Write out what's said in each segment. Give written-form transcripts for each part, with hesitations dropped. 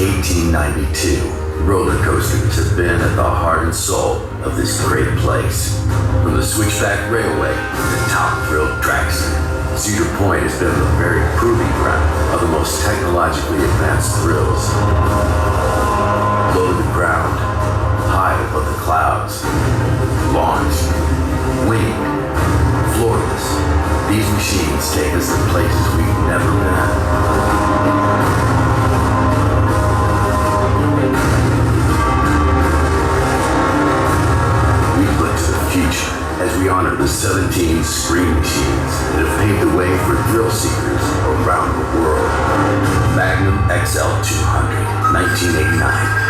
1892, roller coasters have been at the heart and soul of this great place. From the Switchback Railway to the top-thrill Dragster, Cedar Point has been the very proving ground of the most technologically advanced thrills. Low to the ground, high above the clouds, launched, winged, floorless, these machines take us to places we've never been. Future as we honor the 17 screen machines that have paved the way for thrill seekers around the world. Magnum XL 200, 1989.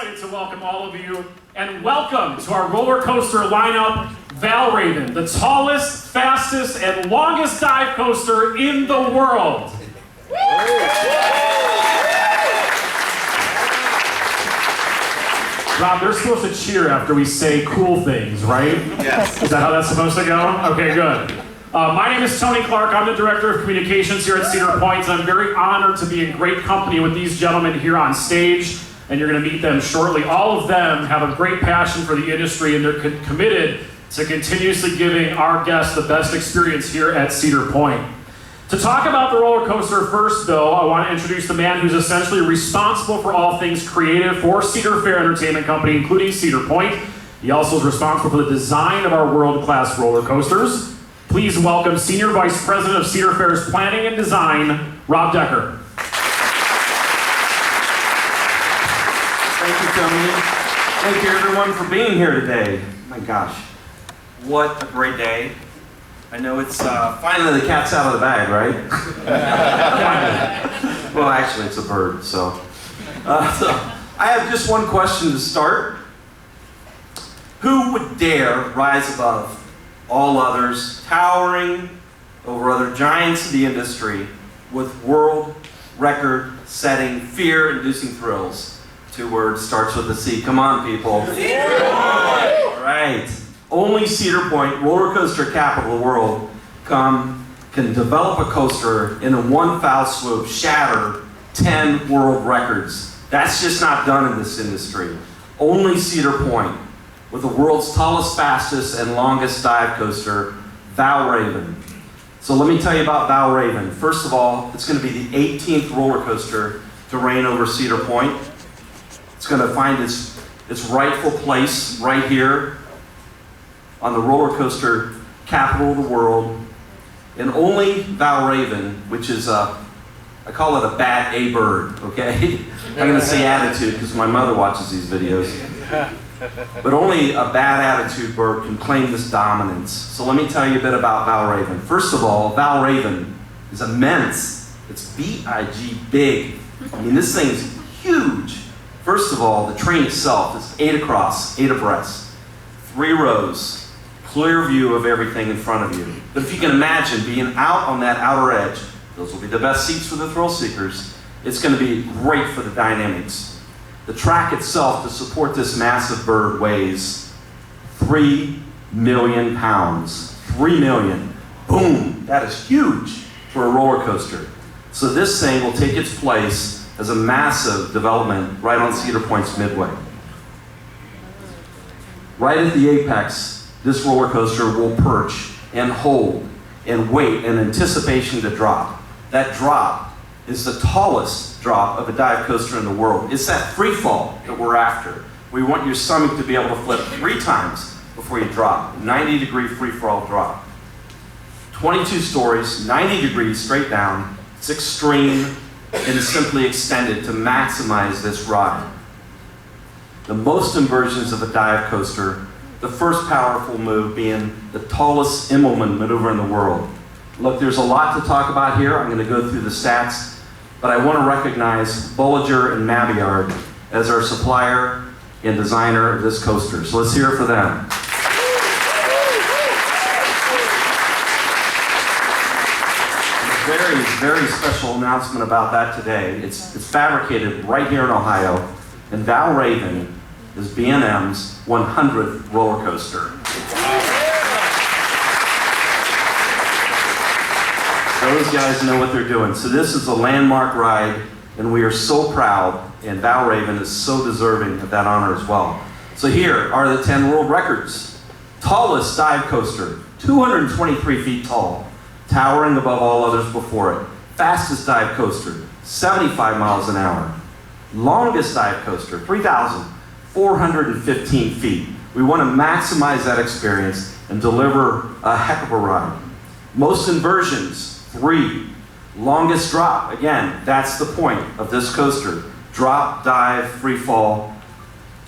excited to welcome all of you, and welcome to our roller coaster lineup, Valravn, the tallest, fastest, and longest dive coaster in the world. Rob, they're supposed to cheer after we say cool things, right? Yes. Is that how that's supposed to go? Okay, good. My name is Tony Clark. I'm the Director of Communications here at Cedar Point, and I'm very honored to be in great company with these gentlemen here on stage, and you're going to meet them shortly. All of them have a great passion for the industry, and they're committed to continuously giving our guests the best experience here at Cedar Point. To talk about the roller coaster first, though, I want to introduce the man who's essentially responsible for all things creative for Cedar Fair Entertainment Company, including Cedar Point. He also is responsible for the design of our world-class roller coasters. Please welcome Senior Vice President of Cedar Fair's Planning and Design, Rob Decker. Thank you, Tony. Thank you, everyone, for being here today. My gosh, what a great day. I know it's finally the cat's out of the bag, right? Well, actually, it's a bird, so I have just one question to start. Who would dare rise above all others, towering over other giants of the industry with world record-setting, fear-inducing thrills? 2 words, starts with a C. Come on, people. Cedar Point! All right. Only Cedar Point, roller coaster capital of the world, can develop a coaster in a one foul swoop, shatter 10 world records. That's just not done in this industry. Only Cedar Point, with the world's tallest, fastest, and longest dive coaster, Valravn. So let me tell you about Valravn. First of all, it's going to be the 18th roller coaster to reign over Cedar Point. It's going to find its rightful place right here on the roller coaster capital of the world. And only Valravn, which is I call it a bad A bird, okay? I'm going to say attitude because my mother watches these videos. But only a bad attitude bird can claim this dominance. So let me tell you a bit about Valravn. First of all, Valravn is immense. It's B-I-G, big. I mean, this thing is huge. First of all, the train itself is 8 across, 8 abreast, 3 rows, clear view of everything in front of you. But if you can imagine being out on that outer edge, those will be the best seats for the thrill seekers. It's going to be great for the dynamics. The track itself to support this massive bird weighs 3 million pounds. 3 million. Boom! That is huge for a roller coaster. So this thing will take its place as a massive development right on Cedar Point's midway. Right at the apex, this roller coaster will perch and hold and wait in anticipation to drop. That drop is the tallest drop of a dive coaster in the world. It's that free fall that we're after. We want your stomach to be able to flip 3 times before you drop. 90-degree free fall drop. 22 stories, 90 degrees straight down. It's extreme and is simply extended to maximize this ride. The most inversions of a dive coaster, the first powerful move being the tallest Immelman maneuver in the world. Look, there's a lot to talk about here. I'm going to go through the stats, but I want to recognize Bolliger and Maviard as our supplier and designer of this coaster. So let's hear it for them. Very, very special announcement about that today. It's fabricated right here in Ohio, and Valravn is B&M's 100th roller coaster. Those guys know what they're doing. So this is a landmark ride, and we are so proud, and Valravn is so deserving of that honor as well. So here are the 10 world records. Tallest dive coaster, 223 feet tall, towering above all others before it. Fastest dive coaster, 75 miles an hour. Longest dive coaster, 3,415 feet. We want to maximize that experience and deliver a heck of a ride. Most inversions, 3. Longest drop, again, that's the point of this coaster. Drop, dive, free fall,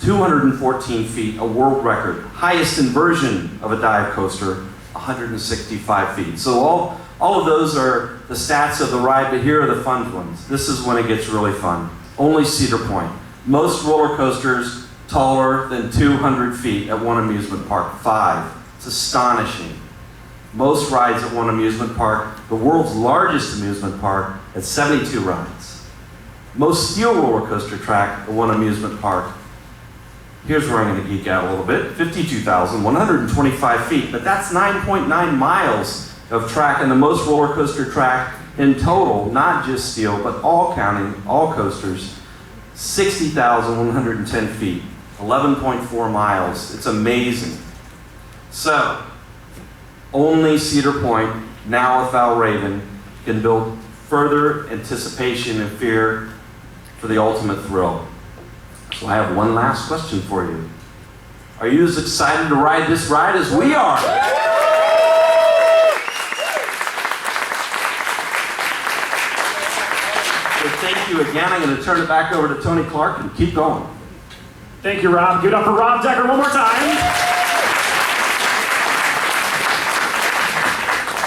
214 feet, a world record. Highest inversion of a dive coaster, 165 feet. So all of those are the stats of the ride, but here are the fun ones. This is when it gets really fun. Only Cedar Point. Most roller coasters taller than 200 feet at one amusement park, 5. It's astonishing. Most rides at one amusement park, the world's largest amusement park, at 72 rides. Most steel roller coaster track at one amusement park. Here's where I'm going to geek out a little bit. 52,125 feet, but that's 9.9 miles of track, and the most roller coaster track in total, not just steel, but all counting, all coasters, 60,110 feet, 11.4 miles. It's amazing. So, only Cedar Point, now with Valravn, can build further anticipation and fear for the ultimate thrill. So I have one last question for you. Are you as excited to ride this ride as we are? So thank you again. I'm going to turn it back over to Tony Clark and keep going. Thank you, Rob. Give it up for Rob Decker one more time.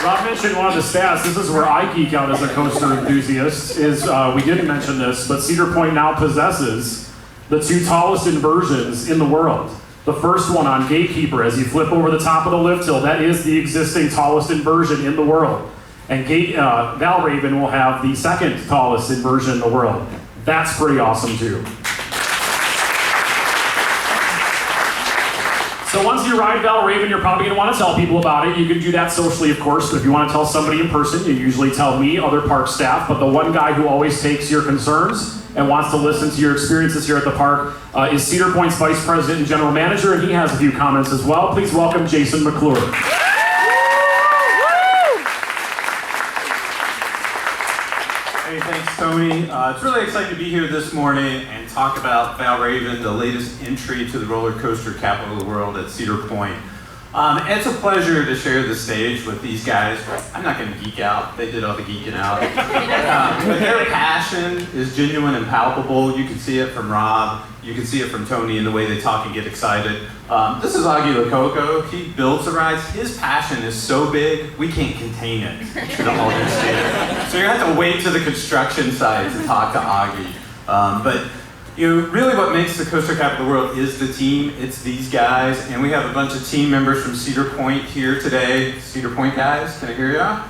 Rob mentioned one of the stats. This is where I geek out as a coaster enthusiast. We didn't mention this, but Cedar Point now possesses the 2 tallest inversions in the world. The first one on Gatekeeper, as you flip over the top of the lift hill, that is the existing tallest inversion in the world. And Valravn will have the 2nd tallest inversion in the world. That's pretty awesome too. So once you ride Valravn, you're probably going to want to tell people about it. You can do that socially, of course, but if you want to tell somebody in person, you usually tell me, other park staff, but the one guy who always takes your concerns and wants to listen to your experiences here at the park is Cedar Point's Vice President and General Manager, and he has a few comments as well. Please welcome Jason McClure. Hey, thanks, Tony. It's really exciting to be here this morning and talk about Valravn, the latest entry to the roller coaster capital of the world at Cedar Point. It's a pleasure to share the stage with these guys. I'm not going to geek out. They did all the geeking out. But their passion is genuine and palpable. You can see it from Rob. You can see it from Tony in the way they talk and get excited. This is Augie Lococo. He builds the rides. His passion is so big, we can't contain it in the whole stage. So you're going to have to wait to the construction site to talk to Augie. But really what makes the coaster capital of the world is the team. It's these guys. And we have a bunch of team members from Cedar Point here today. Cedar Point guys, can I hear ya?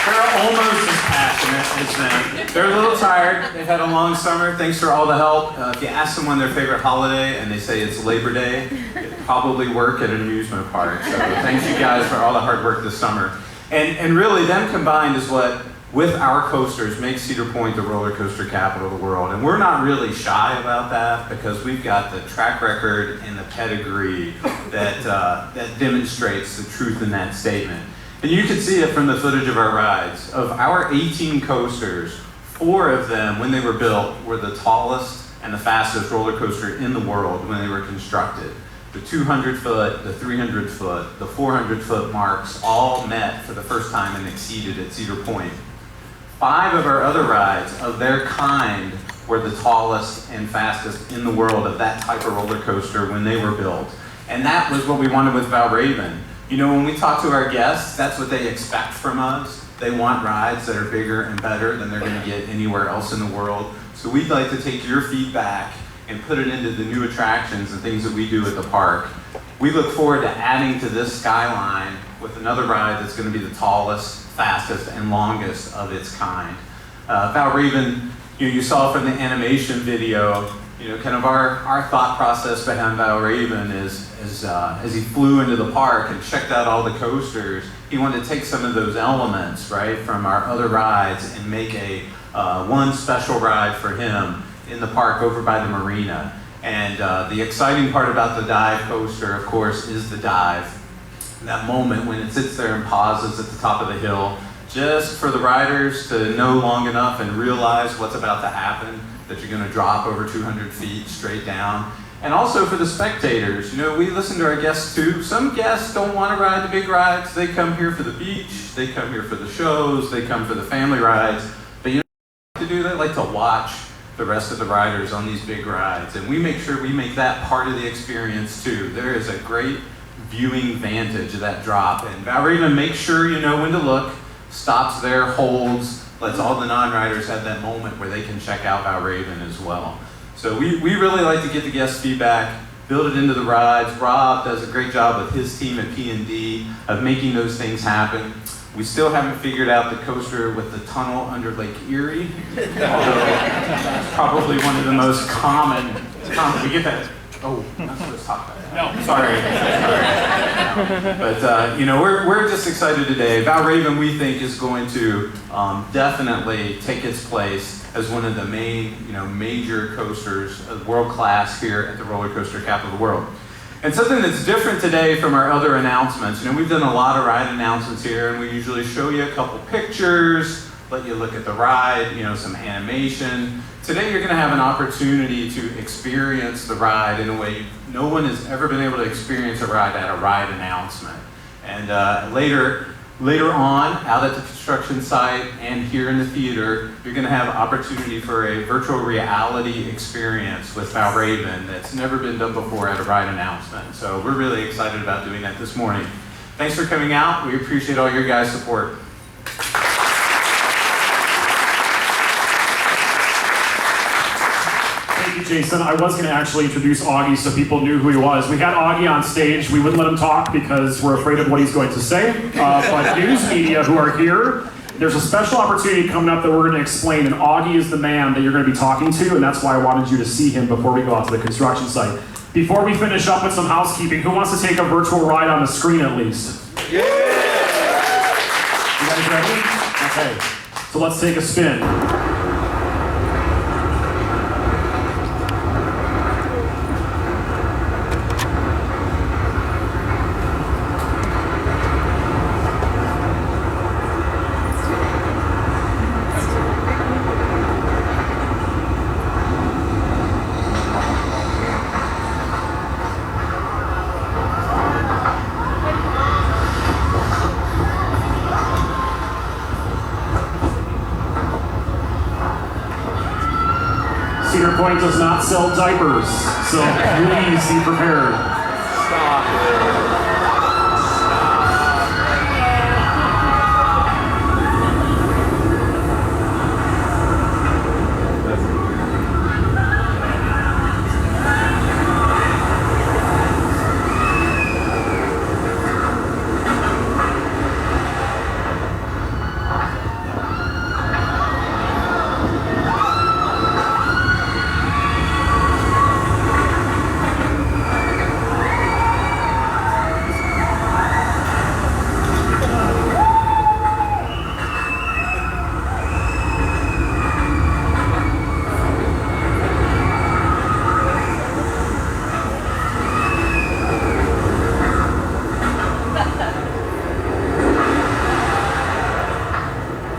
They're almost as passionate as them. They're a little tired. They've had a long summer. Thanks for all the help. If you ask someone their favorite holiday and they say it's Labor Day, they probably work at an amusement park. So thanks you guys for all the hard work this summer. And really, them combined is what, with our coasters, makes Cedar Point the roller coaster capital of the world. And we're not really shy about that because we've got the track record and the pedigree that demonstrates the truth in that statement. And you can see it from the footage of our rides. Of our 18 coasters, 4 of them, when they were built, were the tallest and the fastest roller coaster in the world when they were constructed. The 200-foot, the 300-foot, the 400-foot marks all met for the first time and exceeded at Cedar Point. 5 of our other rides of their kind were the tallest and fastest in the world of that type of roller coaster when they were built. And that was what we wanted with Valravn. When we talk to our guests, that's what they expect from us. They want rides that are bigger and better than they're going to get anywhere else in the world. So we'd like to take your feedback and put it into the new attractions and things that we do at the park. We look forward to adding to this skyline with another ride that's going to be the tallest, fastest, and longest of its kind. Valravn, you saw from the animation video, kind of our thought process behind Valravn is as he flew into the park and checked out all the coasters, he wanted to take some of those elements, right, from our other rides and make a one special ride for him in the park over by the marina. And the exciting part about the dive coaster, of course, is the dive. That moment when it sits there and pauses at the top of the hill, just for the riders to know long enough and realize what's about to happen, that you're going to drop over 200 feet straight down. And also for the spectators, we listen to our guests too. Some guests don't want to ride the big rides. They come here for the beach, they come here for the shows, they come for the family rides. But what they like to do? They like to watch the rest of the riders on these big rides. And we make sure we make that part of the experience too. There is a great viewing vantage of that drop. And Valravn makes sure you know when to look, stops there, holds, lets all the non-riders have that moment where they can check out Valravn as well. So we really like to get the guest feedback, build it into the rides. Rob does a great job with his team at P&D of making those things happen. We still haven't figured out the coaster with the tunnel under Lake Erie, although it's probably one of the most common. We get that. Oh, I'm not supposed to talk about that. No, sorry. But we're just excited today. Valravn, we think, is going to definitely take its place as one of the main, major coasters, world class here at the roller coaster capital of the world. And something that's different today from our other announcements, we've done a lot of ride announcements here, and we usually show you a couple pictures, let you look at the ride, some animation. Today you're going to have an opportunity to experience the ride in a way no one has ever been able to experience a ride at a ride announcement. And later on, out at the construction site and here in the theater, you're going to have opportunity for a virtual reality experience with Valravn that's never been done before at a ride announcement. So we're really excited about doing that this morning. Thanks for coming out. We appreciate all your guys' support. Jason, I was going to actually introduce Augie so people knew who he was. We had Augie on stage. We wouldn't let him talk because we're afraid of what he's going to say. But news media who are here, there's a special opportunity coming up that we're going to explain, and Augie is the man that you're going to be talking to, and that's why I wanted you to see him before we go out to the construction site. Before we finish up with some housekeeping, who wants to take a virtual ride on the screen at least? Yeah! You guys ready? Okay. So let's take a spin. Cedar Point does not sell diapers, so please be prepared. Stop.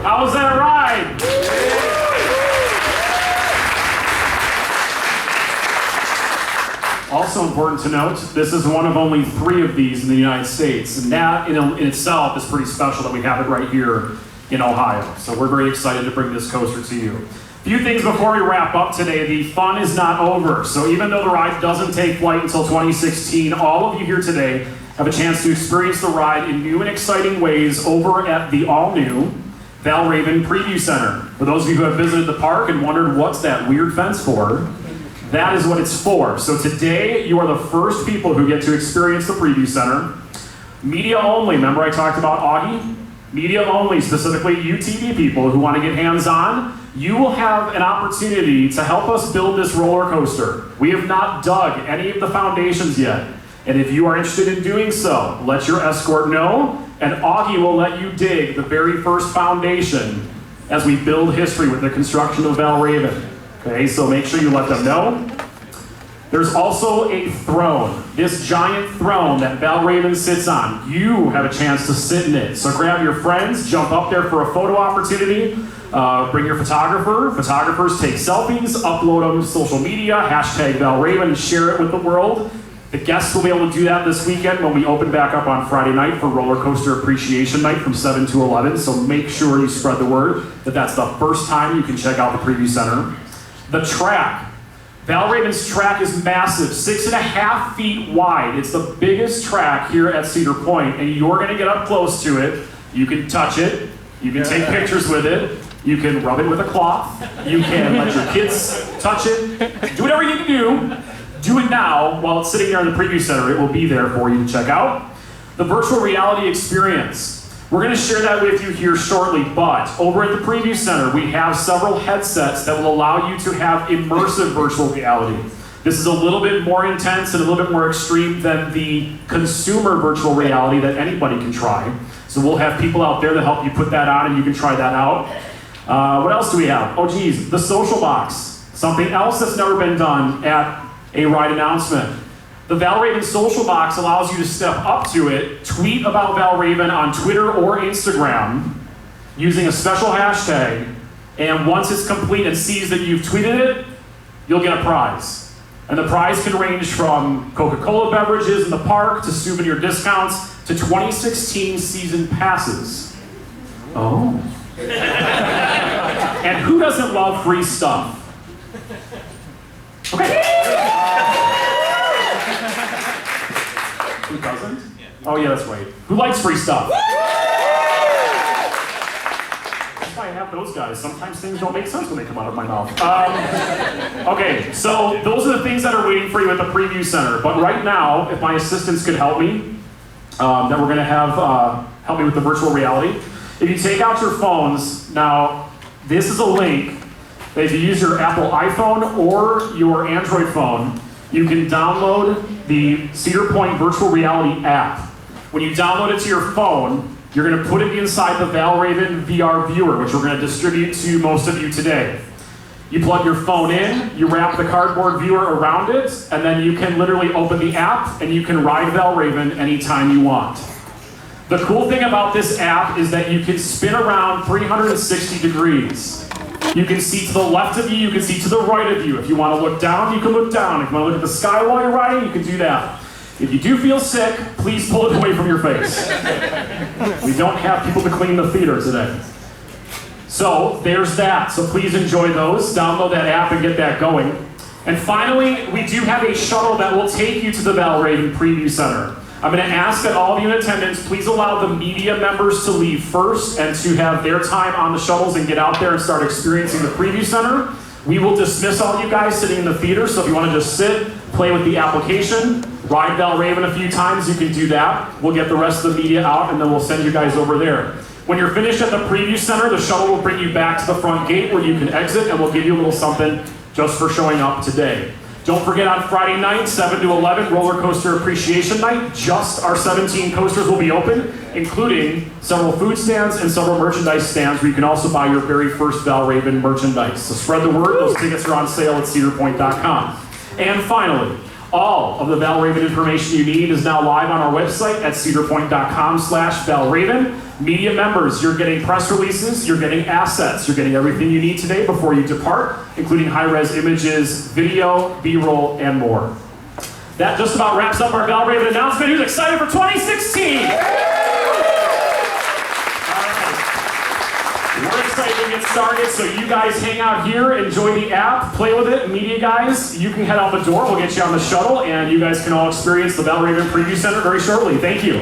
How was that ride? Also important to note, this is one of only 3 of these in the United States, and that in itself is pretty special that we have it right here in Ohio. So we're very excited to bring this coaster to you. A few things before we wrap up today. The fun is not over. So even though the ride doesn't take flight until 2016, all of you here today have a chance to experience the ride in new and exciting ways over at the all-new Valravn Preview Center. For those of you who have visited the park and wondered what's that weird fence for, that is what it's for. So today, you are the first people who get to experience the Preview Center. Media only, remember I talked about Augie? Media only, specifically you TV people who want to get hands-on, you will have an opportunity to help us build this roller coaster. We have not dug any of the foundations yet. And if you are interested in doing so, let your escort know, and Augie will let you dig the very first foundation as we build history with the construction of Valravn. Okay, so make sure you let them know. There's also a throne, this giant throne that Valravn sits on. You have a chance to sit in it. So grab your friends, jump up there for a photo opportunity, bring your photographer. Photographers take selfies, upload them to social media, hashtag Valravn, and share it with the world. The guests will be able to do that this weekend when we open back up on Friday night for Roller Coaster Appreciation Night from 7 to 11. So make sure you spread the word that that's the first time you can check out the Preview Center. The track. Valravn's track is massive, 6.5 feet wide. It's the biggest track here at Cedar Point, and you're going to get up close to it. You can touch it. You can take pictures with it. You can rub it with a cloth. You can let your kids touch it. Do whatever you need to do. Do it now while it's sitting there in the preview center. It will be there for you to check out. The virtual reality experience. We're going to share that with you here shortly, but over at the preview center, we have several headsets that will allow you to have immersive virtual reality. This is a little bit more intense and a little bit more extreme than the consumer virtual reality that anybody can try. So we'll have people out there to help you put that on and you can try that out. What else do we have? Oh geez, the social box. Something else that's never been done at a ride announcement. The Valravn social box allows you to step up to it, tweet about Valravn on Twitter or Instagram using a special hashtag, and once it's complete and sees that you've tweeted it, you'll get a prize. And the prize can range from Coca-Cola beverages in the park to souvenir discounts to 2016 season passes. Oh. And who doesn't love free stuff? Okay. Who doesn't? Oh yeah, that's right. Who likes free stuff? That's why I have those guys. Sometimes things don't make sense when they come out of my mouth. Okay, so those are the things that are waiting for you at the preview center. But right now, if my assistants could help me, that we're going to have help me with the virtual reality. If you take out your phones, now this is a link that if you use your Apple iPhone or your Android phone, you can download the Cedar Point Virtual Reality app. When you download it to your phone, you're going to put it inside the Valravn VR viewer, which we're going to distribute to most of you today. You plug your phone in, you wrap the cardboard viewer around it, and then you can literally open the app and you can ride Valravn anytime you want. The cool thing about this app is that you can spin around 360 degrees. You can see to the left of you, you can see to the right of you. If you want to look down, you can look down. If you want to look at the sky while you're riding, you can do that. If you do feel sick, please pull it away from your face. We don't have people to clean the theater today. So there's that. So please enjoy those. Download that app and get that going. And finally, we do have a shuttle that will take you to the Valravn Preview Center. I'm going to ask that all of you in attendance, please allow the media members to leave first and to have their time on the shuttles and get out there and start experiencing the Preview Center. We will dismiss all you guys sitting in the theater, so if you want to just sit, play with the application, ride Valravn a few times, you can do that. We'll get the rest of the media out and then we'll send you guys over there. When you're finished at the Preview Center, the shuttle will bring you back to the front gate where you can exit and we'll give you a little something just for showing up today. Don't forget on Friday night, 7 to 11, Roller Coaster Appreciation Night. Just our 17 coasters will be open, including several food stands and several merchandise stands where you can also buy your very first Valravn merchandise. So spread the word. Those tickets are on sale at cedarpoint.com. And finally, all of the Valravn information you need is now live on our website at cedarpoint.com/Valravn. Media members, you're getting press releases, you're getting assets, you're getting everything you need today before you depart, including high-res images, video, B-roll, and more. That just about wraps up our Valravn announcement. Who's excited for 2016? We're excited to get started, so you guys hang out here, enjoy the app, play with it. Media guys, you can head out the door, we'll get you on the shuttle, and you guys can all experience the Valravn Preview Center very shortly. Thank you.